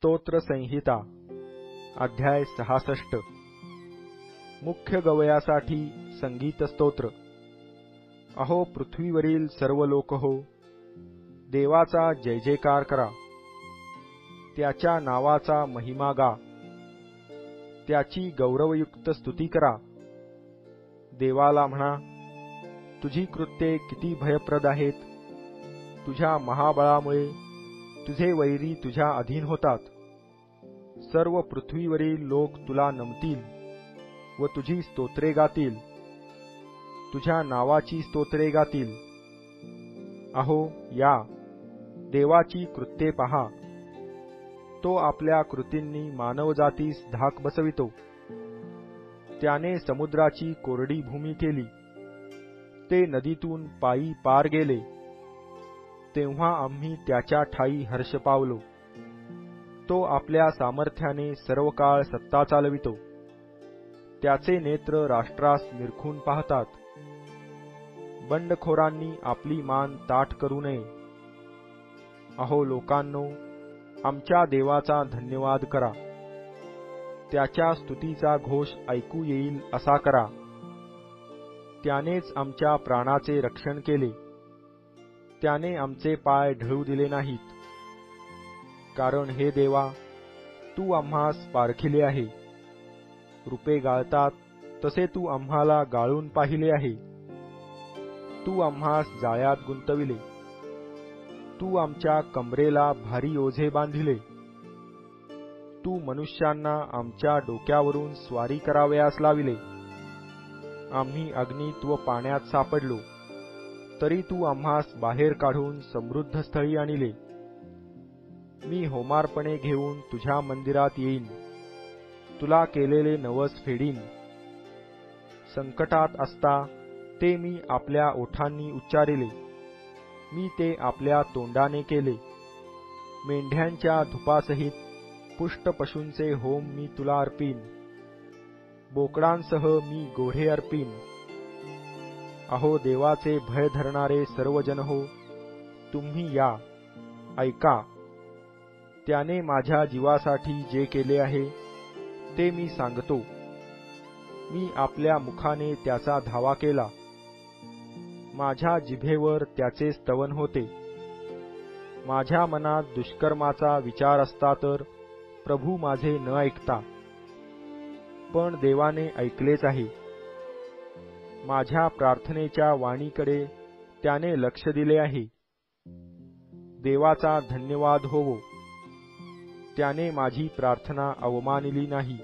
स्तोत्र संहिता अध्याय 66 मुख्य गवयासाठी संगीत स्तोत्र। अहो पृथ्वीवरील सर्व लोक हो, देवाचा जय जयकार करा, त्याच्या नावाचा महिमा गा, त्याची गौरवयुक्त स्तुती करा। देवाला म्हणा, तुझी कृत्ये किती भयप्रद आहेत, तुझ्या महाबळामुळे तुझे वैरी तुझ्या अधीन होतात। सर्व पृथ्वीवरील लोक तुला नमतील व तुझी स्तोत्रे गातील, तुझ्या नावाची स्तोत्रे गातील। अहो या, देवाची कृत्ये पहा, तो आपल्या कृतींनी मानवजातीस धाक बसवितो। त्याने समुद्राची कोरडी भूमी केली, ते नदीतून पायी पार गेले, तेव्हा आम्ही त्याच्या ठायी हर्ष पावलो। तो आपल्या सामर्थ्याने सर्व काळ सत्ता चालवितो, त्याचे नेत्र राष्ट्रास निरखून पाहतात। बंडखोरांनी आपली मान ताठ करू नये। अहो लोकांनो, आमच्या देवाचा धन्यवाद करा, त्याच्या स्तुतीचा घोष ऐकू येईल असा करा। त्यानेच आमच्या प्राणाचे रक्षण केले, त्याने आमचे पाय ढळू दिले नाहीत। कारण हे देवा, तू आम्हास पारखिले आहे, रूपे गाळतात तसे तू आम्हाला गाळून पाहिले आहे। तू आम्हास जाळ्यात गुंतविले, तू आमच्या कमरेला भारी ओझे बांधिले। तू मनुष्यांना आमच्या डोक्यावरून स्वारी करावयास लाविले। आम्ही अग्नीत व पाण्यात सापडलो, तरी तू आम्हास बाहेर काढून समृद्ध स्थळी आणले। मी होमार्पणे घेऊन तुझ्या मंदिरात येईन, तुला केलेले नवस फेडीन। संकटात असता ते मी आपल्या ओठांनी उच्चारिले, मी ते आपल्या तोंडाने केले। मेंढ्यांच्या धुपासहित पुष्ट पशूंचे होम मी तुला अर्पीन, बोकडांसह मी गोढे अर्पीन। अहो देवाचे भय धरणारे सर्वजन हो, तुम्ही या, ऐका। त्याने माझ्या जीवासाठी जे केले आहे ते मी सांगतो। मी आपल्या मुखाने त्याचा धावा केला, माझ्या जिभेवर त्याचे स्तवन होते। माझ्या मनात दुष्कर्माचा विचार असता तर प्रभू माझे न ऐकता, पण देवाने ऐकलेच आहे। माझ्या प्रार्थनेच्या वाणीकडे त्याने लक्ष दिले आहे। देवाचा धन्यवाद होवो, त्याने माझी प्रार्थना अवमानिली नाही,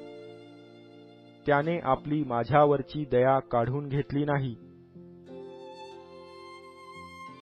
त्याने आपली माझ्यावरची दया काढून घेतली नाही।